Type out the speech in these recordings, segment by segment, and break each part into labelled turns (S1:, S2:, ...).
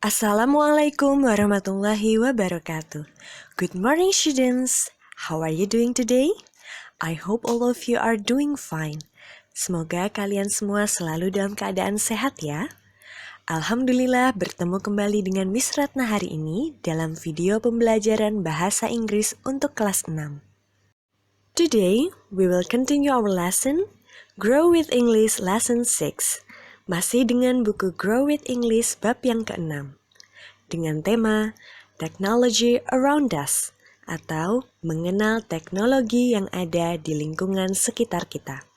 S1: Assalamualaikum warahmatullahi wabarakatuh. Good morning students. How are you doing today? I hope all of you are doing fine. Semoga kalian semua selalu dalam keadaan sehat ya. Alhamdulillah bertemu kembali dengan Miss Ratna hari ini dalam video pembelajaran bahasa Inggris untuk kelas 6. Today we will continue our lesson Grow with English Lesson 6. Masih dengan buku Grow with English bab yang ke-6. Dengan tema Technology Around Us atau mengenal teknologi yang ada di lingkungan sekitar kita.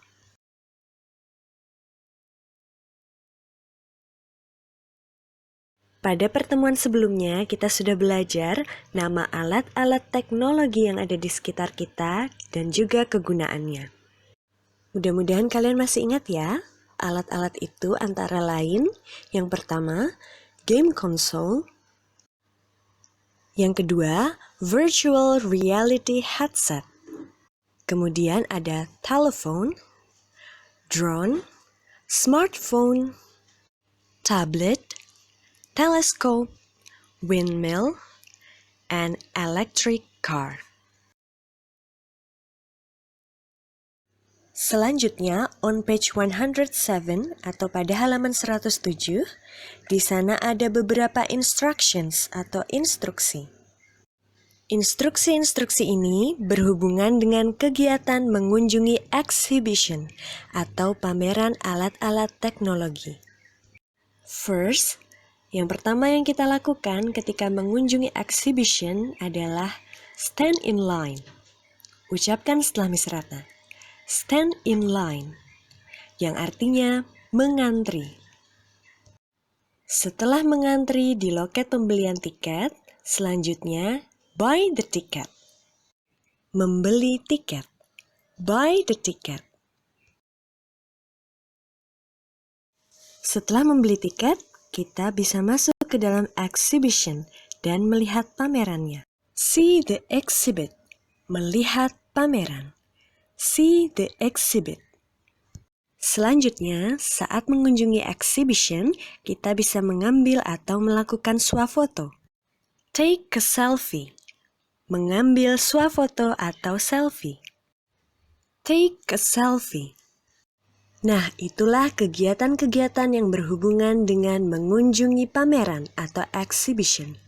S1: Pada pertemuan sebelumnya kita sudah belajar nama alat-alat teknologi yang ada di sekitar kita dan juga kegunaannya. Mudah-mudahan kalian masih ingat ya, alat-alat itu antara lain yang pertama, game console. Yang kedua, virtual reality headset. Kemudian ada telepon, drone, smartphone, tablet, telescope, windmill, and electric car. Selanjutnya, on page 107 atau pada halaman 107, di sana ada beberapa instructions atau instruksi. Instruksi-instruksi ini berhubungan dengan kegiatan mengunjungi exhibition atau pameran alat-alat teknologi. First, yang pertama yang kita lakukan ketika mengunjungi exhibition adalah stand in line. Ucapkan setelah Miss Ratna. Stand in line, yang artinya mengantri. Setelah mengantri di loket pembelian tiket, selanjutnya buy the ticket. Membeli tiket. Buy the ticket. Setelah membeli tiket, kita bisa masuk ke dalam exhibition dan melihat pamerannya. See the exhibit. Melihat pameran. See the exhibit. Selanjutnya, saat mengunjungi exhibition, kita bisa mengambil atau melakukan swafoto. Take a selfie. Mengambil swafoto atau selfie. Take a selfie. Nah, itulah kegiatan-kegiatan yang berhubungan dengan mengunjungi pameran atau exhibition.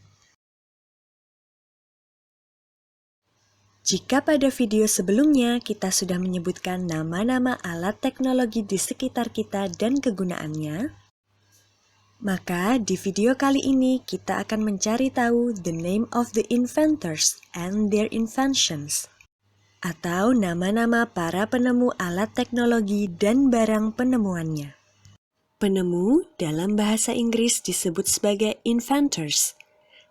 S1: Jika pada video sebelumnya kita sudah menyebutkan nama-nama alat teknologi di sekitar kita dan kegunaannya, maka di video kali ini kita akan mencari tahu the name of the inventors and their inventions, atau nama-nama para penemu alat teknologi dan barang penemuannya. Penemu dalam bahasa Inggris disebut sebagai inventors,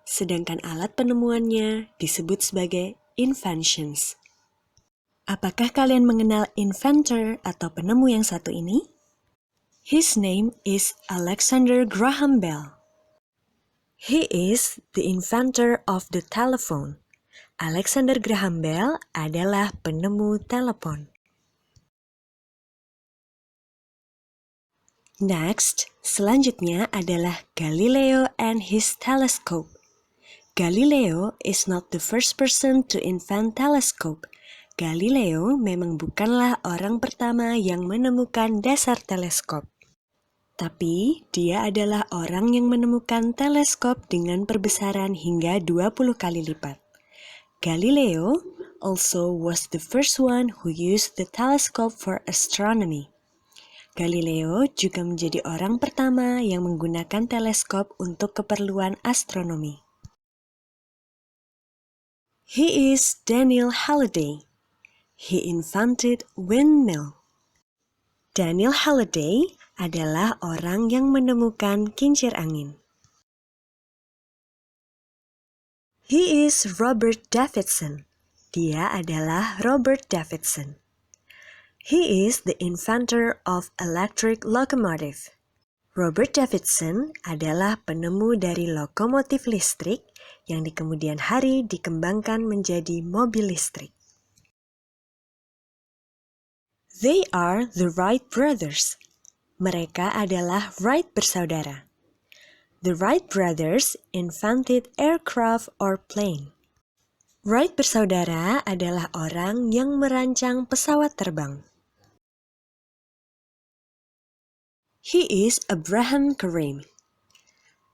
S1: sedangkan alat penemuannya disebut sebagai inventions. Apakah kalian mengenal inventor atau penemu yang satu ini? His name is Alexander Graham Bell. He is the inventor of the telephone. Alexander Graham Bell adalah penemu telepon. Next, selanjutnya adalah Galileo and his telescope. Galileo is not the first person to invent telescope. Galileo memang bukanlah orang pertama yang menemukan dasar teleskop. Tapi, dia adalah orang yang menemukan teleskop dengan perbesaran hingga 20 kali lipat. Galileo also was the first one who used the telescope for astronomy. Galileo juga menjadi orang pertama yang menggunakan teleskop untuk keperluan astronomi. He is Daniel Halliday. He invented windmill. Daniel Halliday adalah orang yang menemukan kincir angin. He is Robert Davidson. Dia adalah Robert Davidson. He is the inventor of electric locomotive. Robert Davidson adalah penemu dari lokomotif listrik yang di kemudian hari dikembangkan menjadi mobil listrik. They are the Wright brothers. Mereka adalah Wright bersaudara. The Wright brothers invented aircraft or plane. Wright bersaudara adalah orang yang merancang pesawat terbang. He is Abraham Karim.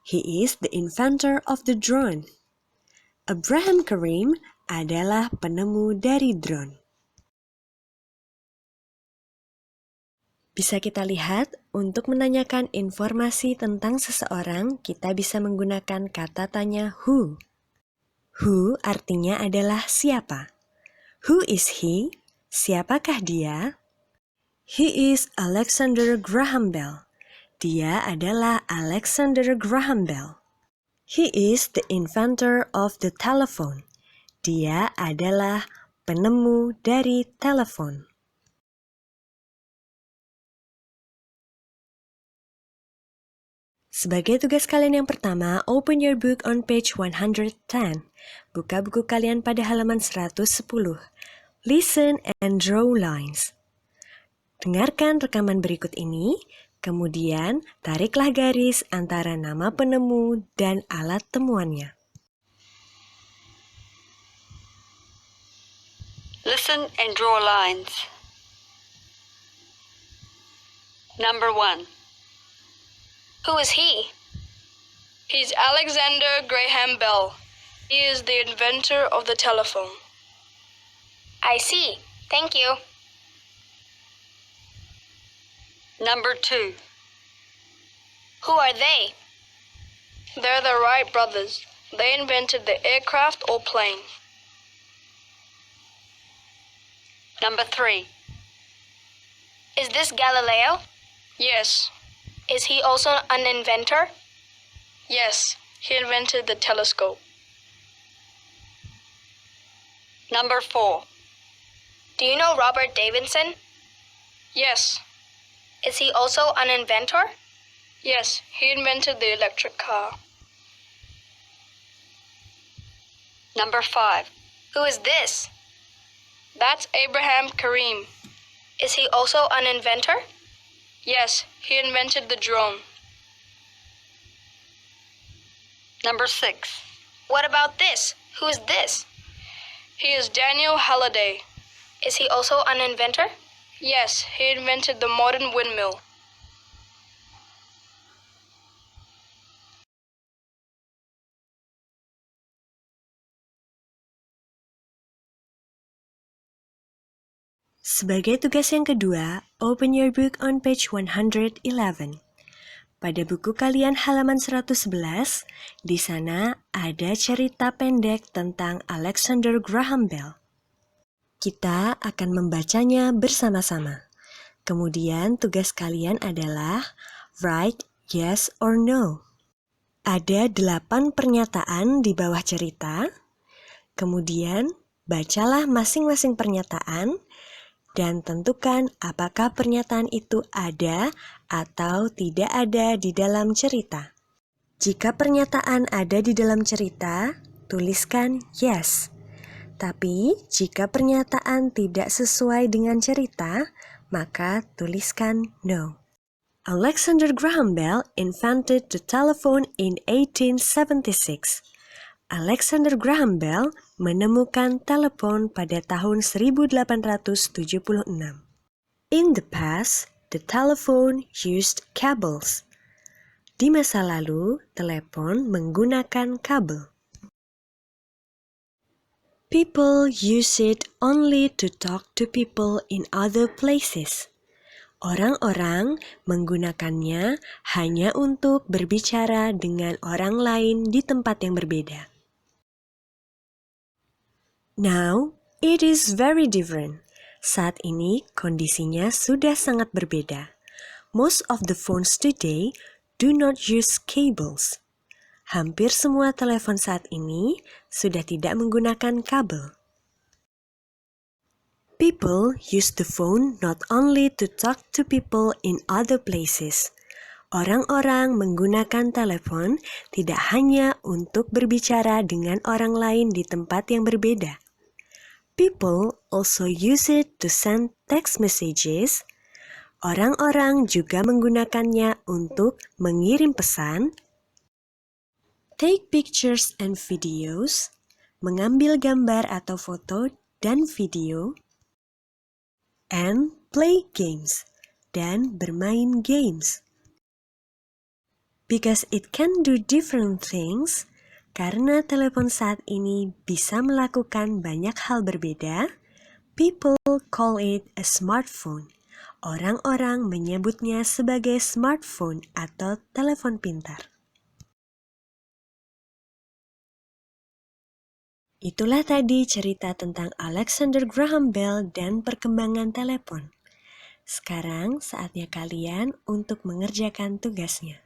S1: He is the inventor of the drone. Abraham Karim adalah penemu dari drone. Bisa kita lihat, untuk menanyakan informasi tentang seseorang, kita bisa menggunakan kata tanya who. Who artinya adalah siapa. Who is he? Siapakah dia? He is Alexander Graham Bell. Dia adalah Alexander Graham Bell. He is the inventor of the telephone. Dia adalah penemu dari telepon. Sebagai tugas kalian yang pertama, open your book on page 110. Buka buku kalian pada halaman 110. Listen and draw lines. Dengarkan rekaman berikut ini, kemudian tariklah garis antara nama penemu dan alat temuannya.
S2: Listen and draw lines. Number 1.
S3: Who is he?
S4: He's Alexander Graham Bell. He is the inventor of the telephone.
S3: I see. Thank you.
S2: Number 2.
S3: Who are they?
S4: They're the Wright brothers. They invented the aircraft or plane.
S2: Number 3.
S3: Is this Galileo?
S4: Yes.
S3: Is he also an inventor?
S4: Yes, he invented the telescope.
S2: Number 4.
S3: Do you know Robert Davidson?
S4: Yes.
S3: Is he also an inventor?
S4: Yes, he invented the electric car.
S2: Number 5.
S3: Who is this?
S4: That's Abraham Karim.
S3: Is he also an inventor?
S4: Yes, he invented the drone.
S2: Number 6.
S3: What about this? Who is this?
S4: He is Daniel Halliday.
S3: Is he also an inventor?
S4: Yes, he invented the modern windmill.
S1: Sebagai tugas yang kedua, open your book on page 111. Pada buku kalian halaman 111, di sana ada cerita pendek tentang Alexander Graham Bell. Kita akan membacanya bersama-sama. Kemudian tugas kalian adalah write yes or no. Ada 8 pernyataan di bawah cerita. Kemudian bacalah masing-masing pernyataan dan tentukan apakah pernyataan itu ada atau tidak ada di dalam cerita. Jika pernyataan ada di dalam cerita, tuliskan yes. Tapi jika pernyataan tidak sesuai dengan cerita, maka tuliskan no. Alexander Graham Bell invented the telephone in 1876. Alexander Graham Bell menemukan telepon pada tahun 1876. In the past, the telephone used cables. Di masa lalu, telepon menggunakan kabel. People use it only to talk to people in other places. Orang-orang menggunakannya hanya untuk berbicara dengan orang lain di tempat yang berbeda. Now, it is very different. Saat ini, kondisinya sudah sangat berbeda. Most of the phones today do not use cables. Hampir semua telepon saat ini sudah tidak menggunakan kabel. People use the phone not only to talk to people in other places. Orang-orang menggunakan telepon tidak hanya untuk berbicara dengan orang lain di tempat yang berbeda. People also use it to send text messages. Orang-orang juga menggunakannya untuk mengirim pesan, take pictures and videos, mengambil gambar atau foto dan video, and play games, dan bermain games. Because it can do different things, karena telepon saat ini bisa melakukan banyak hal berbeda, people call it a smartphone. Orang-orang menyebutnya sebagai smartphone atau telepon pintar. Itulah tadi cerita tentang Alexander Graham Bell dan perkembangan telepon. Sekarang saatnya kalian untuk mengerjakan tugasnya.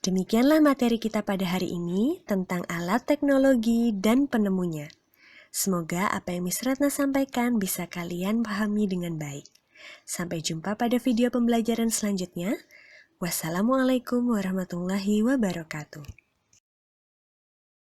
S1: Demikianlah materi kita pada hari ini tentang alat teknologi dan penemunya. Semoga apa yang Miss Ratna sampaikan bisa kalian pahami dengan baik. Sampai jumpa pada video pembelajaran selanjutnya. Wassalamualaikum warahmatullahi wabarakatuh.